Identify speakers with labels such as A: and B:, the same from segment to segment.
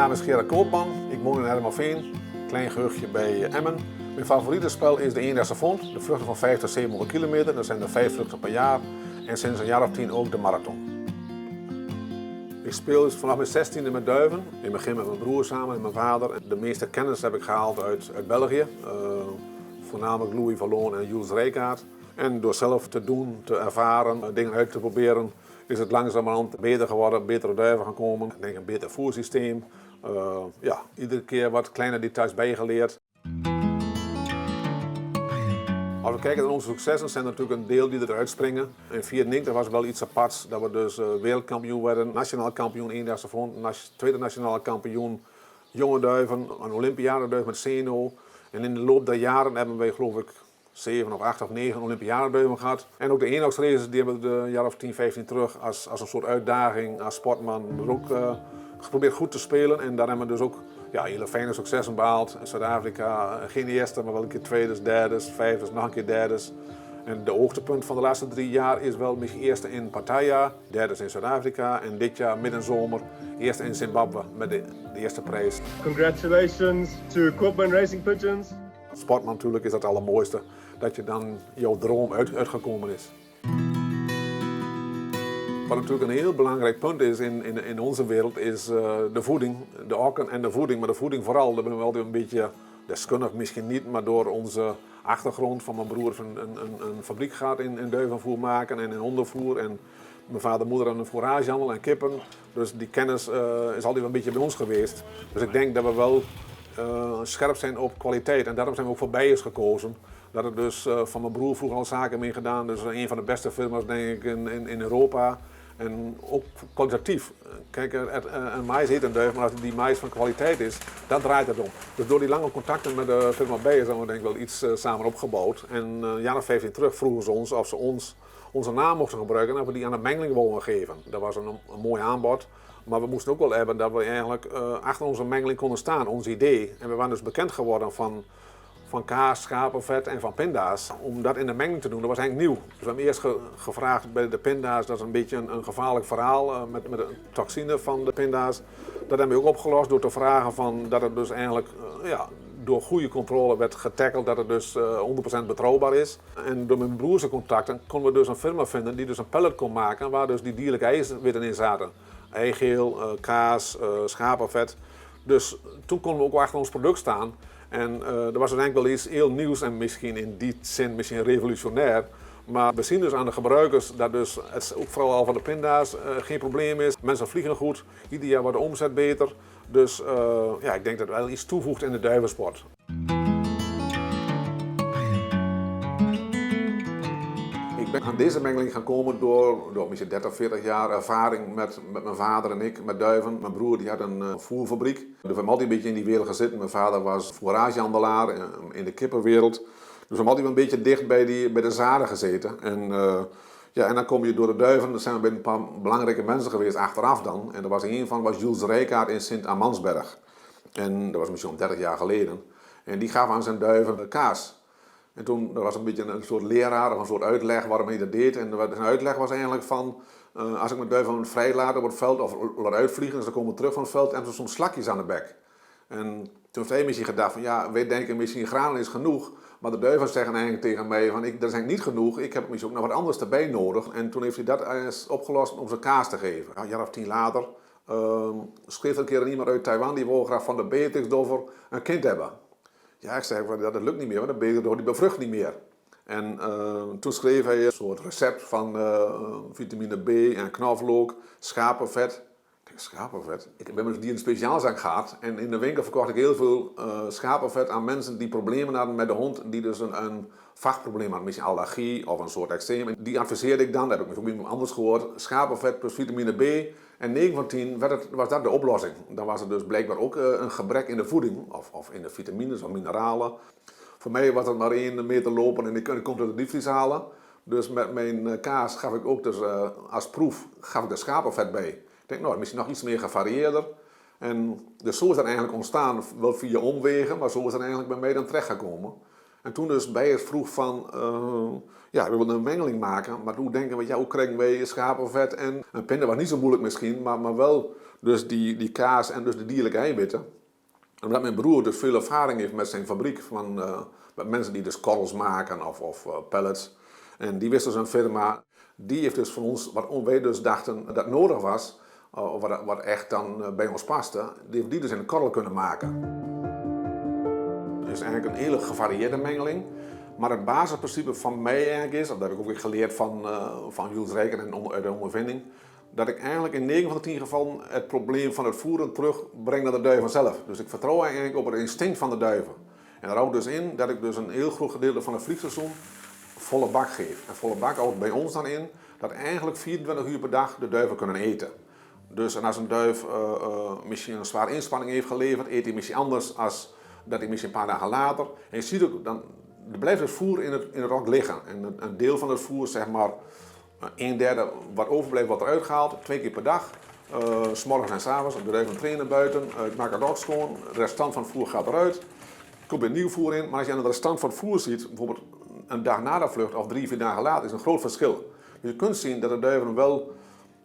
A: naam is Gerard Koopman, ik woon in Hermaveen, klein gehuchtje bij Emmen. Mijn favoriete spel is de eendaagse fond, de vluchten van 5 tot 700 kilometer, dat zijn er 5 vluchten per jaar en sinds een jaar of 10 ook de marathon. Ik speel dus vanaf mijn 16e met duiven. In het begin met mijn broer samen en mijn vader. De meeste kennis heb ik gehaald uit België, voornamelijk Louis Vallon en Jules Rijkaard. En door zelf te doen, te ervaren, dingen uit te proberen, is het langzamerhand beter geworden, betere duiven gaan komen. Ik denk een beter voersysteem. Iedere keer wat kleine details bijgeleerd. Als we kijken naar onze successen, zijn er natuurlijk een deel die eruit springen. In 1994 was het wel iets aparts dat we dus wereldkampioen werden, nationaal kampioen eendaagse front, tweede nationale kampioen jonge duiven, een Olympiadenduif met Zeno. En in de loop der jaren hebben wij geloof ik 7 of 8 of 9 Olympiadenduiven gehad. En ook de eendagsraces die hebben we een jaar of 10, 15 terug als een soort uitdaging als sportman er ook geprobeerd goed te spelen. En daar hebben we dus ook hele fijne successen behaald. In Zuid-Afrika geen eerste, maar wel een keer tweede, derde, vijfde, nog een keer derde. En de hoogtepunt van de laatste 3 jaar is wel misschien eerste in Pattaya, derde in Zuid-Afrika en dit jaar midden zomer eerste in Zimbabwe met de eerste prijs.
B: Congratulations to Koopman Racing Pigeons.
A: Sportman natuurlijk is het allermooiste dat je dan jouw droom uitgekomen is. Wat natuurlijk een heel belangrijk punt is in onze wereld is de voeding, de okken en de voeding. Maar de voeding vooral, daar ben ik wel een beetje deskundig misschien niet, maar door onze achtergrond van mijn broer een fabriek gehad in duivenvoer maken en in hondenvoer. En mijn vader en moeder aan een fouragehandel en kippen. Dus die kennis is altijd wel een beetje bij ons geweest. Dus ik denk dat we wel scherp zijn op kwaliteit en daarom zijn we ook voor Beyers gekozen. Dat er dus van mijn broer vroeger al zaken mee gedaan, dus een van de beste firma's denk ik in Europa. En ook kwalitatief. Kijk, een mais heet een duif, maar als die mais van kwaliteit is, dan draait het om. Dus door die lange contacten met de firma Beyers hebben we denk ik wel iets samen opgebouwd. En een jaar of 15 terug vroegen ze ons of ze onze naam mochten gebruiken en of we die aan de mengeling wilden geven. Dat was een mooi aanbod. Maar we moesten ook wel hebben dat we eigenlijk achter onze mengeling konden staan, ons idee. En we waren dus bekend geworden van kaas, schapenvet en van pinda's. Om dat in de mengeling te doen, dat was eigenlijk nieuw. Dus we hebben eerst gevraagd bij de pinda's, dat is een beetje een gevaarlijk verhaal met de toxine van de pinda's. Dat hebben we ook opgelost door te vragen dat het dus eigenlijk door goede controle werd getackeld, dat het dus 100% betrouwbaar is. En door mijn broers contacten konden we dus een firma vinden die dus een pellet kon maken waar dus die dierlijke eiwitten in zaten. Eigeel, kaas, schapenvet. Dus toen konden we ook achter ons product staan. En er was uiteindelijk wel iets heel nieuws en misschien in die zin misschien revolutionair. Maar we zien dus aan de gebruikers dat dus het ook vooral al van de pinda's geen probleem is. Mensen vliegen goed, ieder jaar wordt de omzet beter. Dus ik denk dat het wel iets toevoegt in de duivensport. Ik ben aan deze mengeling gaan komen door misschien 30, 40 jaar ervaring met mijn vader en ik, met duiven. Mijn broer die had een voerfabriek. Dus we hebben altijd een beetje in die wereld gezeten. Mijn vader was fouragehandelaar in de kippenwereld. Dus we hebben altijd een beetje dicht bij de zaden gezeten. En dan kom je door de duiven. Er zijn bij een paar belangrijke mensen geweest achteraf dan. En er was een van was Jules Rijkaard in Sint-Amandsberg. En dat was misschien 30 jaar geleden. En die gaf aan zijn duiven kaas. En toen was een beetje een soort leraar of een soort uitleg waarom hij dat deed. En zijn uitleg was eigenlijk van, als ik mijn duiven vrijlaat op het veld of laat uitvliegen, dus dan komen we terug van het veld en hebben ze soms slakjes aan de bek. En toen heeft hij misschien gedacht van wij denken misschien granen is genoeg. Maar de duiven zeggen eigenlijk tegen mij van dat is eigenlijk niet genoeg, ik heb misschien ook nog wat anders erbij nodig. En toen heeft hij dat eens opgelost om ze kaas te geven. Een jaar of 10 later schreef er een keer iemand uit Taiwan die wil graag van de Beatrixdoffer een kind hebben. Ja, ik zei dat lukt niet meer, want de Beatrixdoffer die bevrucht niet meer. En toen schreef hij een soort recept van vitamine B en knoflook, schapenvet. Schapenvet? Ik ben met die in de speciaalzaak gehad en in de winkel verkocht ik heel veel schapenvet aan mensen die problemen hadden met de hond, die dus een vachtprobleem hadden, misschien allergie of een soort eczeem. En die adviseerde ik dan, dat heb ik ook iemand anders gehoord, schapenvet plus vitamine B. En 9 van 10 was dat de oplossing. Dan was er dus blijkbaar ook een gebrek in de voeding, of in de vitamines of mineralen. Voor mij was het maar 1 meter lopen en ik kon het diepvries halen. Dus met mijn kaas gaf ik ook dus als proef de schapenvet bij. Ik denk, misschien nog iets meer gevarieerder. En dus zo is dat eigenlijk ontstaan, wel via omwegen, maar zo is dat eigenlijk bij mij dan terechtgekomen. En toen dus Beiers vroeg van, ja, we willen een mengeling maken, maar hoe denken we, ja, hoe krijgen wij schapenvet en pinda was niet zo moeilijk misschien, maar wel dus die kaas en dus de dierlijke eiwitten. Omdat mijn broer dus veel ervaring heeft met zijn fabriek, met mensen die dus korrels maken of pellets. En die wist dus een firma, die heeft dus van ons, wat wij dus dachten dat nodig was, wat echt dan bij ons paste, die heeft die dus in een korrel kunnen maken. Het is eigenlijk een hele gevarieerde mengeling. Maar het basisprincipe van mij eigenlijk is, dat heb ik ook weer geleerd van Jules Rijker en uit de ondervinding, dat ik eigenlijk in 9 van de 10 gevallen het probleem van het voeren terugbreng naar de duiven zelf. Dus ik vertrouw eigenlijk op het instinct van de duiven. En dat houdt dus in dat ik dus een heel groot gedeelte van het vliegseizoen volle bak geef. En volle bak houdt bij ons dan in dat eigenlijk 24 uur per dag de duiven kunnen eten. Dus en als een duif misschien een zware inspanning heeft geleverd, eet hij misschien anders als dat hij misschien een paar dagen later. En je ziet ook, dan er blijft het voer in het rok liggen. En een deel van het voer, zeg maar, 1/3 wat overblijft, wordt eruit gehaald, 2 keer per dag. 's morgens en 's avonds, de duiven trainen buiten, ik maak het rok schoon, de restant van het voer gaat eruit. Er komt weer nieuw voer in, maar als je aan de restant van het voer ziet, bijvoorbeeld een dag na de vlucht of 3, 4 dagen later, is een groot verschil. Dus je kunt zien dat de duiven wel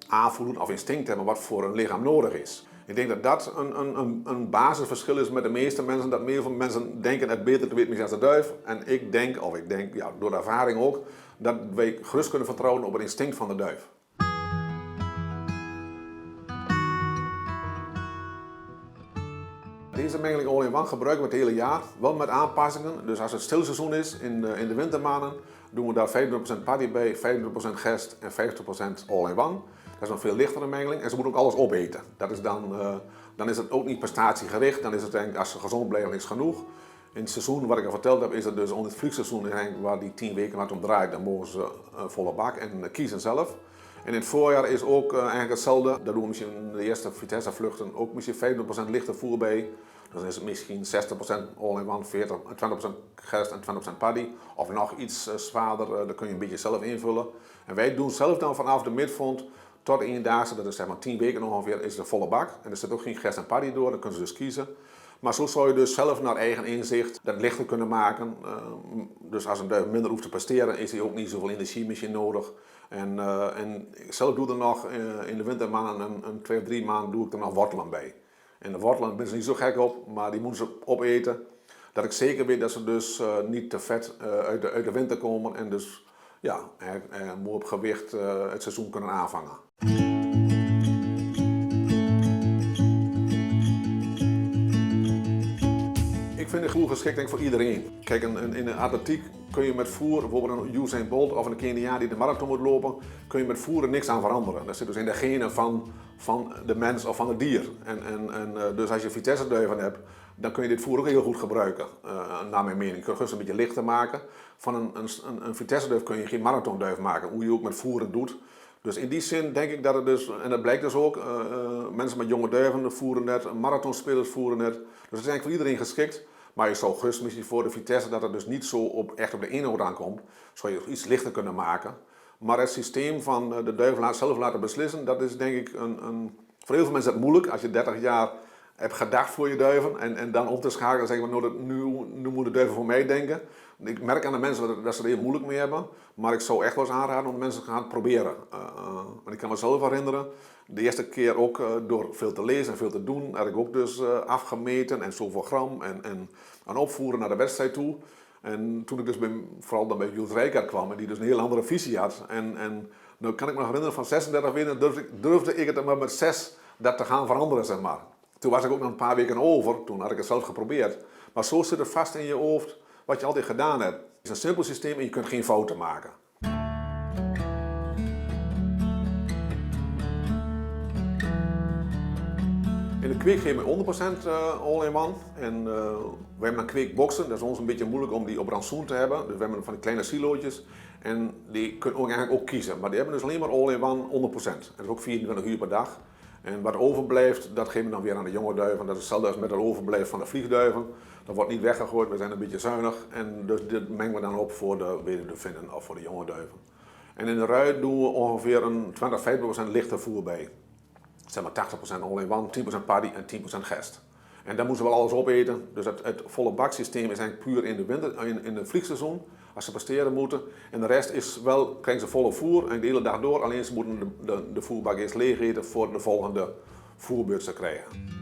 A: aanvoelen of instinct hebben wat voor een lichaam nodig is. Ik denk dat dat een basisverschil is met de meeste mensen, dat meer van mensen denken het beter te weten als de duif. En ik denk, ja, door de ervaring ook, dat wij gerust kunnen vertrouwen op het instinct van de duif. Deze mengeling all-in-one gebruiken we het hele jaar, wel met aanpassingen. Dus als het stilseizoen is in de wintermaanden, doen we daar 25% paddy bij, 25% gerst en 50% all-in-one. Dat is een veel lichtere mengeling en ze moeten ook alles opeten. Dat is dan is het ook niet prestatiegericht, dan is het denk ik, als ze gezond blijven, is genoeg. In het seizoen, wat ik al verteld heb, is het dus onder het vliegseizoen waar die 10 weken wat om draait, dan mogen ze volle bak en kiezen zelf. En in het voorjaar is ook eigenlijk hetzelfde. Daar doen we misschien de eerste Vitesse-vluchten ook misschien 50% lichter voer bij. Dan is het misschien 60% all-in-one, 20% gerst en 20% paddy. Of nog iets zwaarder, dat kun je een beetje zelf invullen. En wij doen zelf dan vanaf de midvond tot 1 daagse, dat is zeg maar 10 weken ongeveer, is de volle bak. En er zit ook geen gerst en paddy door, dan kunnen ze dus kiezen. Maar zo zou je dus zelf naar eigen inzicht dat lichter kunnen maken. Dus als een duif minder hoeft te presteren, is hij ook niet zoveel energie misschien nodig. En ik zelf doe er nog in de wintermaanden, 2 of 3 maanden, doe ik er nog wortelen bij. En de wortelen ben ik niet zo gek op, maar die moeten ze opeten. Dat ik zeker weet dat ze dus niet te vet uit de winter komen en dus ja, mooi op gewicht het seizoen kunnen aanvangen. Ik vind het goed geschikt denk ik, voor iedereen. Kijk, in de atletiek kun je met voer, bijvoorbeeld een Usain Bolt of een Keniaan die de marathon moet lopen, kun je met voer er niks aan veranderen. Dat zit dus in de genen van de mens of van het dier. Dus als je Vitesse-duiven hebt, dan kun je dit voer ook heel goed gebruiken, naar mijn mening. Je kunt het een beetje lichter maken. Van een Vitesse-duif kun je geen marathonduif maken, hoe je ook met voeren doet. Dus in die zin denk ik dat het dus, en dat blijkt dus ook, mensen met jonge duiven voeren net, marathonspelers voeren net. Dus het is eigenlijk voor iedereen geschikt. Maar je zou gerust misschien voor de Vitesse dat het dus niet zo echt op de inhoud aankomt, zou je iets lichter kunnen maken. Maar het systeem van de duiven zelf laten beslissen, dat is denk ik voor heel veel mensen dat moeilijk. Als je 30 jaar hebt gedacht voor je duiven en dan om te schakelen zeggen we nu moet de duiven voor mij denken. Ik merk aan de mensen dat ze er heel moeilijk mee hebben, maar ik zou echt wel eens aanraden om mensen te gaan proberen. Want ik kan mezelf herinneren, de eerste keer ook door veel te lezen en veel te doen, heb ik ook dus afgemeten en zoveel gram en aan opvoeren naar de wedstrijd toe. En toen ik dus vooral dan bij Jules Rijkaard kwam en die dus een heel andere visie had. En dan kan ik me nog herinneren, van 36 winnen durfde ik het maar met 6 dat te gaan veranderen, zeg maar. Toen was ik ook nog een paar weken over, toen had ik het zelf geprobeerd. Maar zo zit het vast in je hoofd wat je altijd gedaan hebt. Het is een simpel systeem en je kunt geen fouten maken. In de kweek geven we 100% all-in-one. En we hebben een kweekboxen, dat is ons een beetje moeilijk om die op rantsoen te hebben. Dus we hebben van die kleine silootjes. En die kunnen ook eigenlijk ook kiezen. Maar die hebben dus alleen maar all-in-one 100%. Dat is ook 24 uur per dag. En wat overblijft, dat geven we dan weer aan de jonge duiven. Dat is hetzelfde als met het overblijf van de vliegduiven. Dat wordt niet weggegooid, we zijn een beetje zuinig. En dus dit mengen we dan op voor de weduwvinnen of voor de jonge duiven. En in de ruit doen we ongeveer een 20-50% lichter voer bij. Zeg maar 80% all-in-one, 10% paddy en 10% gerst. En dan moeten ze wel alles opeten. Dus het volle baksysteem is eigenlijk puur in de winter, in het vliegseizoen, als ze presteren moeten. En de rest is wel, krijgen ze volle voer en de hele dag door. Alleen ze moeten de voerbak eerst leeg eten voor de volgende voerbeurt te krijgen.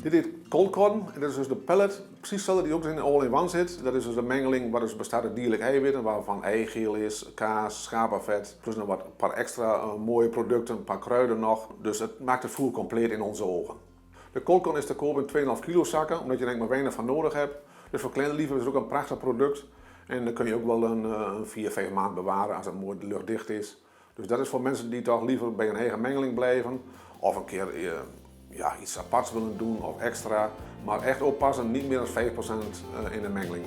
A: Dit heet koolkorn en dat is dus de pellet, precies hetzelfde die ook in de all-in-one zit. Dat is dus de mengeling waar dus bestaat uit dierlijk eiwitten, waarvan eigeel is, kaas, schapenvet. Plus nog een paar extra mooie producten, een paar kruiden nog. Dus het maakt het voer compleet in onze ogen. De koolkorn is te koop in 2,5 kilo zakken, omdat je er maar weinig van nodig hebt. Dus voor kleine liefhebbers is het ook een prachtig product. En dan kun je ook wel een 4-5 maanden bewaren als het mooi luchtdicht is. Dus dat is voor mensen die toch liever bij een eigen mengeling blijven. Of een keer iets aparts willen doen of extra. Maar echt oppassen, niet meer dan 5% in de mengeling.